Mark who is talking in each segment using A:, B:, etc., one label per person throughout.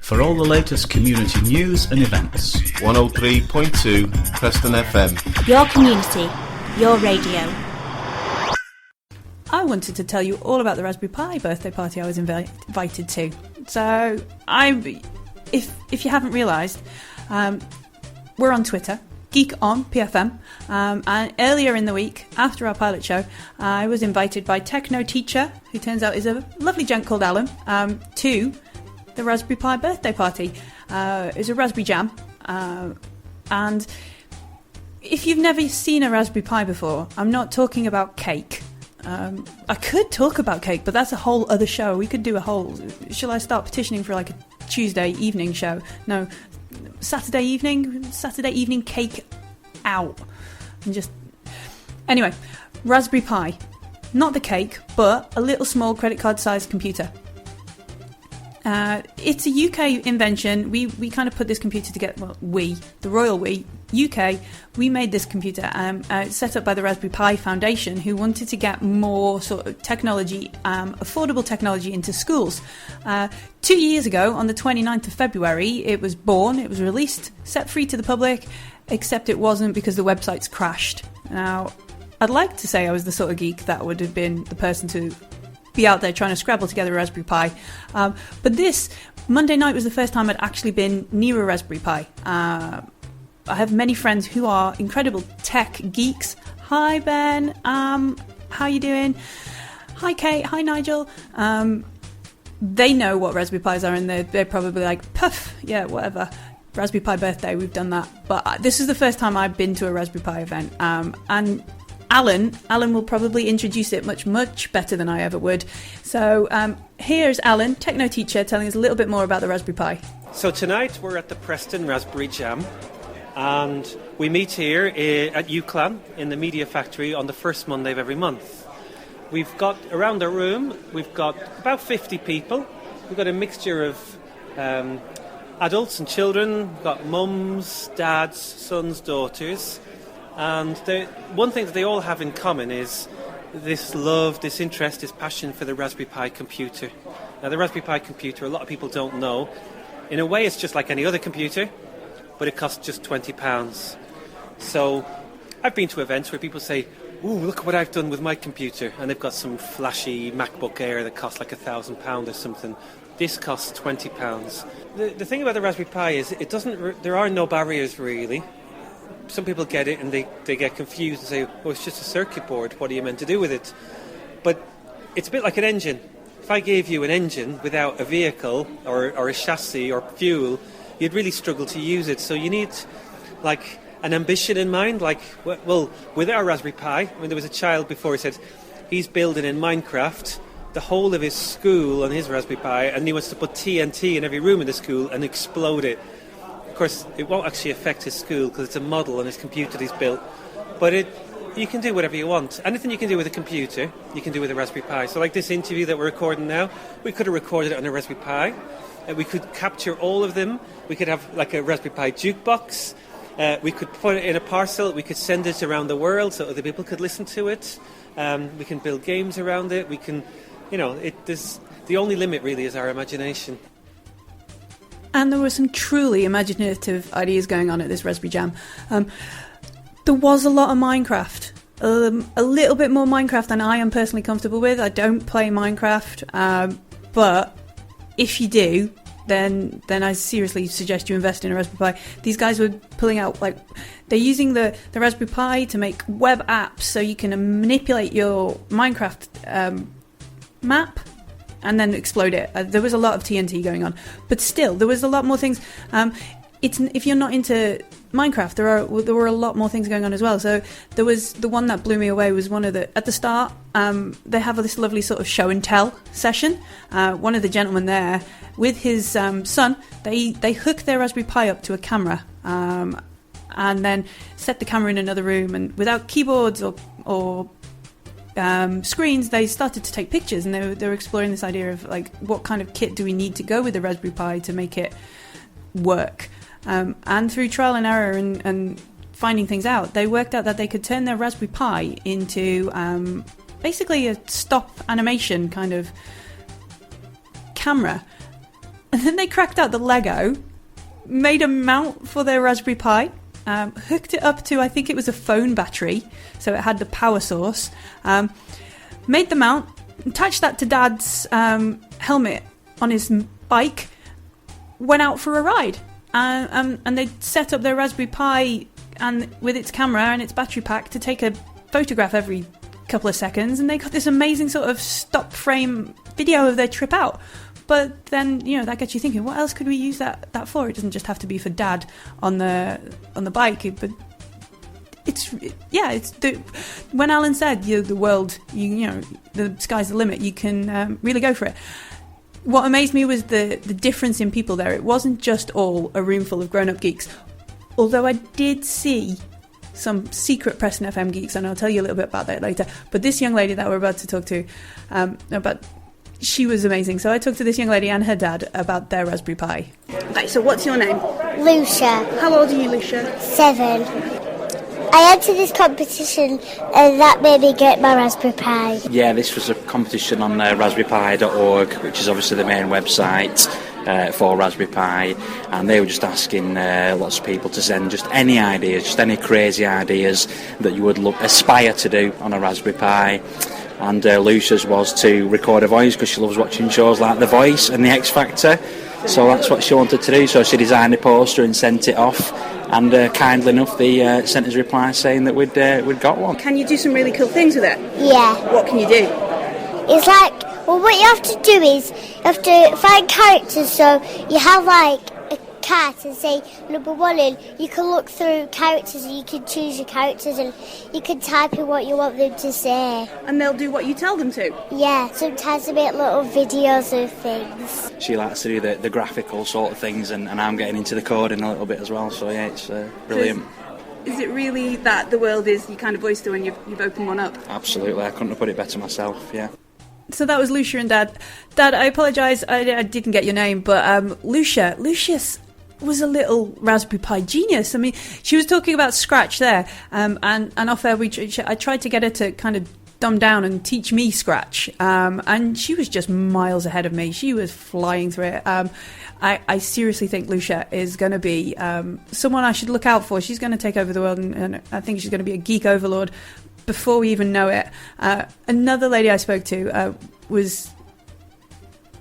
A: for all the latest community news and events.
B: 103.2 Preston FM.
C: Your community, your radio.
D: I wanted to tell you all about the Raspberry Pi birthday party I was invited to. So, if you haven't realised, we're on Twitter, Geek On PFM, and earlier in the week, after our pilot show, I was invited by Techno Teacher, who turns out is a lovely gent called Alan, to the Raspberry Pi birthday party. It was a Raspberry Jam, and if you've never seen a Raspberry Pi before, I'm not talking about cake. I could talk about cake, but that's a whole other show. We could do a whole... Shall I start petitioning for like a Tuesday evening show? No, Saturday evening cake out. And just... Anyway, Raspberry Pi. Not the cake, but a little small credit card sized computer. It's a UK invention. We kind of put this computer together. Well, the royal we, UK, we made this computer. Set up by the Raspberry Pi Foundation, who wanted to get more sort of technology, affordable technology into schools. 2 years ago, on the 29th of February, it was born. It was released, set free to the public, except it wasn't because the websites crashed. Now, I'd like to say I was the sort of geek that would have been the person to be out there trying to scrabble together a Raspberry Pi. But this Monday night was the first time I'd actually been near a Raspberry Pi. I have many friends who are incredible tech geeks. Hi, Ben. How you doing? Hi, Kate. Hi, Nigel. They know what Raspberry Pis are, and they're probably like, puff, yeah, whatever. Raspberry Pi birthday, we've done that. But this is the first time I've been to a Raspberry Pi event. And Alan will probably introduce it much better than I ever would. So here's Alan, Techno Teacher, telling us a little bit more about the Raspberry Pi.
E: So tonight we're at the Preston Raspberry Jam, and we meet here at UCLan in the Media Factory on the first Monday of every month. We've got, around the room, we've got about 50 people. We've got a mixture of adults and children. We've got mums, dads, sons, daughters. And one thing that they all have in common is this love, this interest, this passion for the Raspberry Pi computer. Now, the Raspberry Pi computer, a lot of people don't know. In a way, it's just like any other computer, but it costs just £20. So I've been to events where people say, ooh, look what I've done with my computer. And they've got some flashy MacBook Air that costs like £1,000 or something. This costs £20. The thing about the Raspberry Pi is there are no barriers, really. Some people get it and they get confused and say, oh, it's just a circuit board, what are you meant to do with it? But it's a bit like an engine. If I gave you an engine without a vehicle or a chassis or fuel, you'd really struggle to use it. So you need like an ambition in mind. Like, well, with our Raspberry Pi, I mean, there was a child before who said he's building in Minecraft the whole of his school on his Raspberry Pi, and he wants to put TNT in every room in the school and explode it. Of course, it won't actually affect his school because it's a model on his computer that he's built. But you can do whatever you want. Anything you can do with a computer, you can do with a Raspberry Pi. So like this interview that we're recording now, we could have recorded it on a Raspberry Pi. We could capture all of them. We could have like a Raspberry Pi jukebox. We could put it in a parcel. We could send it around the world so other people could listen to it. We can build games around it. We can, the only limit really is our imagination.
D: And there were some truly imaginative ideas going on at this Raspberry Jam. There was a lot of Minecraft. A little bit more Minecraft than I am personally comfortable with. I don't play Minecraft. But if you do, then I seriously suggest you invest in a Raspberry Pi. These guys were pulling out, they're using the Raspberry Pi to make web apps so you can manipulate your Minecraft map and then explode it. There was a lot of TNT going on, but still, there was a lot more things. If you're not into Minecraft, there were a lot more things going on as well. So there was the one that blew me away was at the start. They have this lovely sort of show and tell session. One of the gentlemen there with his son, they hook their Raspberry Pi up to a camera and then set the camera in another room, and without keyboards or screens, they started to take pictures, and they were exploring this idea of what kind of kit do we need to go with the Raspberry Pi to make it work. And through trial and error and finding things out, they worked out that they could turn their Raspberry Pi into basically a stop animation kind of camera. And then they cracked out the Lego, made a mount for their Raspberry Pi, hooked it up to, I think it was a phone battery, so it had the power source, made the mount, attached that to Dad's helmet on his bike, went out for a ride. And they set up their Raspberry Pi and with its camera and its battery pack to take a photograph every couple of seconds, and they got this amazing sort of stop frame video of their trip out. But then, that gets you thinking, what else could we use that for? It doesn't just have to be for Dad on the bike, but when Alan said, the world, the sky's the limit, you can really go for it. What amazed me was the difference in people there. It wasn't just all a room full of grown-up geeks, although I did see some secret Preston FM geeks, and I'll tell you a little bit about that later. But this young lady that we're about to talk to, she was amazing. So I talked to this young lady and her dad about their Raspberry Pi.
F: Right, so what's your name?
G: Lucia.
F: How old are you, Lucia?
G: 7. I entered this competition and that made me get my Raspberry Pi.
H: Yeah, this was a competition on raspberrypi.org, which is obviously the main website for Raspberry Pi, and they were just asking lots of people to send just any ideas, just any crazy ideas that you would aspire to do on a Raspberry Pi. And Lucia's was to record a voice, because she loves watching shows like The Voice and The X Factor. So that's what she wanted to do. So she designed a poster and sent it off. And kindly enough, they sent us a reply saying that we'd got one.
F: Can you do some really cool things with it?
G: Yeah.
F: What can you do?
G: It's what you have to do is you have to find characters. So you have a cat and say number 1 in. You can look through characters and you can choose your characters and you can type in what you want them to say.
F: And they'll do what you tell them to?
G: Yeah, sometimes they make little videos of things.
H: She likes to do the graphical sort of things, and I'm getting into the coding a little bit as well, so yeah, it's brilliant.
F: Is it really that the world is your kind of oyster when you've opened one up?
H: Absolutely, I couldn't have put it better myself, yeah.
D: So that was Lucia and Dad. Dad, I apologise, I didn't get your name, but Lucia was a little Raspberry Pi genius. I mean, she was talking about Scratch there, and off air I tried to get her to kind of dumb down and teach me Scratch, and she was just miles ahead of me. She was flying through it. I seriously think Lucia is going to be someone I should look out for. She's going to take over the world, and I think she's going to be a geek overlord before we even know it. Another lady I spoke to was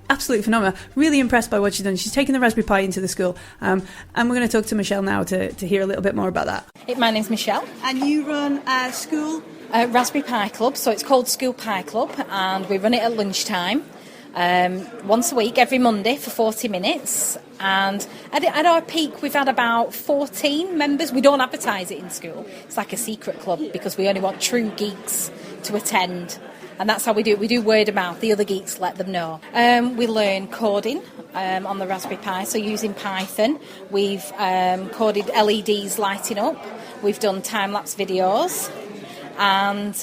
D: absolutely phenomenal. Really impressed by what she's done. She's taken the Raspberry Pi into the school, and we're going to talk to Michelle now to hear a little bit more about that.
I: My name's Michelle.
F: And you run a school?
I: Raspberry Pi Club, so it's called School Pi Club, and we run it at lunchtime. Once a week, every Monday for 40 minutes. And at our peak, we've had about 14 members. We don't advertise it in school. It's like a secret club because we only want true geeks to attend. And that's how we do it. We do word of mouth. The other geeks let them know. We learn coding on the Raspberry Pi, so using Python. We've coded LEDs lighting up. We've done time-lapse videos. And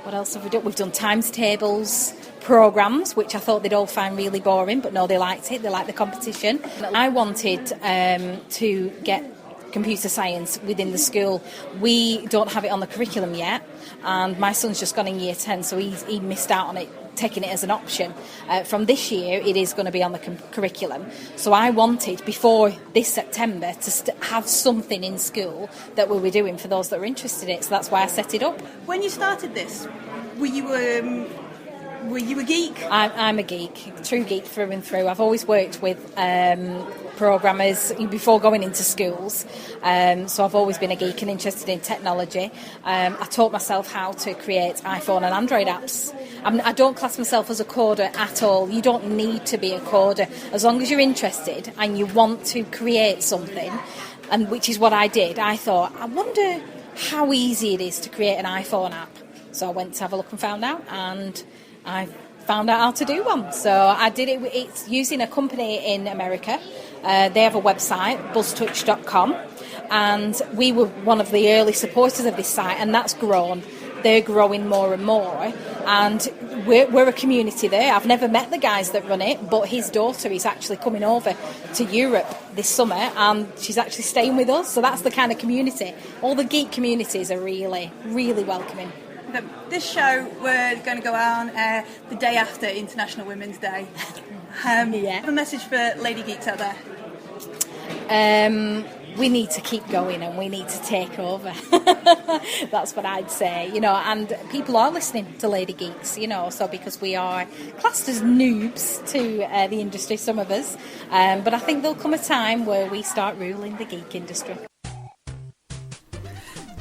I: what else have we done? We've done times tables, programmes, which I thought they'd all find really boring, but no, they liked it. They liked the competition. I wanted to get computer science within the school. We don't have it on the curriculum yet, and my son's just gone in year 10, so he missed out on it, taking it as an option. From this year, it is going to be on the curriculum. So I wanted, before this September, to have something in school that we'll be doing for those that are interested in it. So that's why I set it up.
F: When you started this, were you a geek?
I: I'm a geek, true geek through and through. I've always worked with programmers before going into schools, so I've always been a geek and interested in technology. I taught myself how to create iPhone and Android apps. I don't class myself as a coder at all. You don't need to be a coder. As long as you're interested and you want to create something, and which is what I did, I thought, I wonder how easy it is to create an iPhone app. So I went to have a look and found out, and I found out how to do one. So I did it. It's using a company in America. They have a website, buzztouch.com, and we were one of the early supporters of this site, and that's grown. They're growing more and more, and we're a community there. I've never met the guys that run it, but his daughter is actually coming over to Europe this summer, and she's actually staying with us. So that's the kind of community. All the geek communities are really, really welcoming.
F: This show, we're going to go on the day after International Women's Day. Have a message for Lady Geeks out there.
I: We need to keep going and we need to take over. That's what I'd say, and people are listening to Lady Geeks, so because we are classed as noobs to the industry, some of us, but I think there'll come a time where we start ruling the geek industry.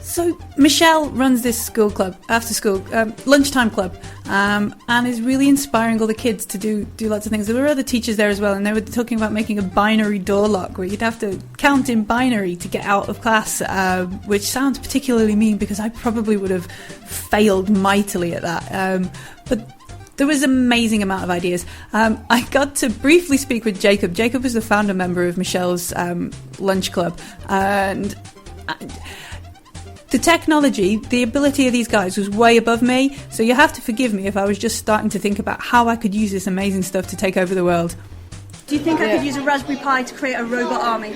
D: So Michelle runs this school club, after school, lunchtime club, and is really inspiring all the kids to do lots of things. There were other teachers there as well, and they were talking about making a binary door lock where you'd have to count in binary to get out of class, which sounds particularly mean because I probably would have failed mightily at that. But there was an amazing amount of ideas. I got to briefly speak with Jacob. Jacob is the founder member of Michelle's lunch club, and the technology, the ability of these guys was way above me, so you have to forgive me if I was just starting to think about how I could use this amazing stuff to take over the world.
F: Do you think I could use a Raspberry Pi to create a robot army?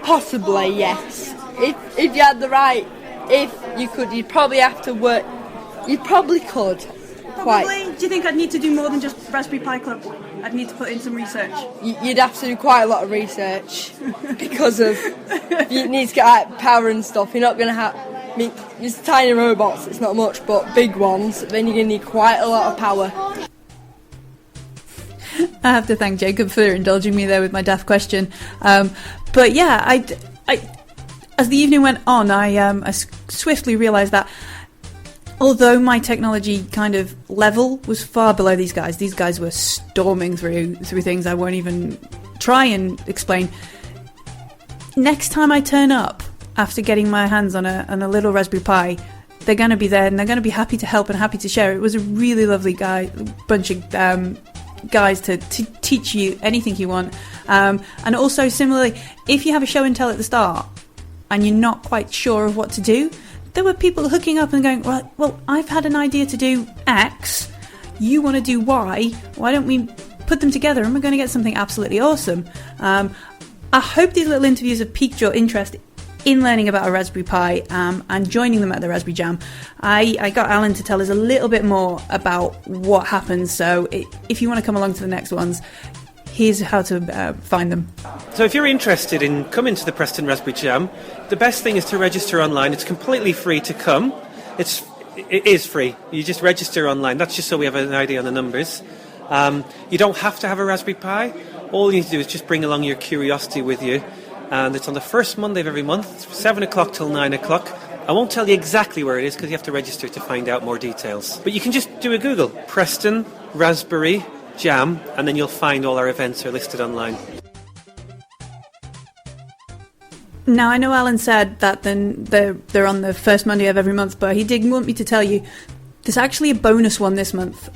J: Possibly, yes. If you had the right, if you could, you'd probably have to work. You probably could.
F: Probably. Do you think I'd need to do more than just Raspberry Pi Club? I'd need to put in some research.
J: You'd have to do quite a lot of research because of you need to get power and stuff. You're not going to have. I mean, there's tiny robots. It's not much, but big ones. Then you're going to need quite a lot of power.
D: I have to thank Jacob for indulging me there with my daft question. But yeah, I as the evening went on, I swiftly realised that although my technology kind of level was far below these guys were storming through things I won't even try and explain. Next time I turn up after getting my hands on a little Raspberry Pi, they're going to be there and they're going to be happy to help and happy to share. It was a really lovely bunch of guys to teach you anything you want. And also similarly, if you have a show and tell at the start and you're not quite sure of what to do, there were people hooking up and going, well, I've had an idea to do X, you want to do Y, why don't we put them together and we're going to get something absolutely awesome. I hope these little interviews have piqued your interest in learning about a Raspberry Pi and joining them at the Raspberry Jam. I got Alan to tell us a little bit more about what happens, so if you want to come along to the next ones, here's how to find them.
E: So if you're interested in coming to the Preston Raspberry Jam, the best thing is to register online. It's completely free to come. It is free. You just register online. That's just so we have an idea on the numbers. You don't have to have a Raspberry Pi. All you need to do is just bring along your curiosity with you. And it's on the first Monday of every month, 7 o'clock till 9 o'clock. I won't tell you exactly where it is because you have to register to find out more details. But you can just do a Google, Preston Raspberry Jam, and then you'll find all our events are listed online.
D: Now, I know Alan said that then they're on the first Monday of every month, but he did want me to tell you there's actually a bonus one this month.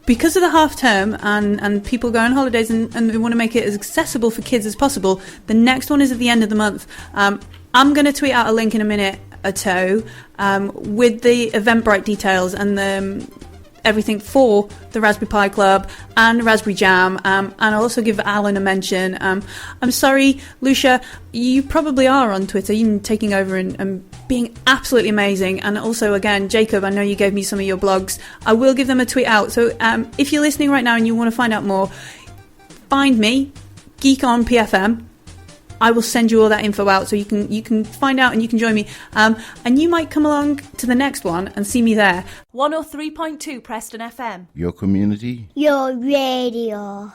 D: Because of the half term and people go on holidays and we want to make it as accessible for kids as possible, the next one is at the end of the month. I'm going to tweet out a link in a minute or two with the Eventbrite details and everything for the Raspberry Pi Club and Raspberry Jam, and I'll also give Alan a mention. I'm sorry, Lucia, you probably are on Twitter, you're taking over and being absolutely amazing, and also again, Jacob, I know you gave me some of your blogs. I will give them a tweet out, so if you're listening right now and you want to find out more, find me, Geek On PFM. I will send you all that info out so you can find out and you can join me. And you might come along to the next one and see me there.
C: 103.2 Preston FM.
B: Your community.
G: Your radio.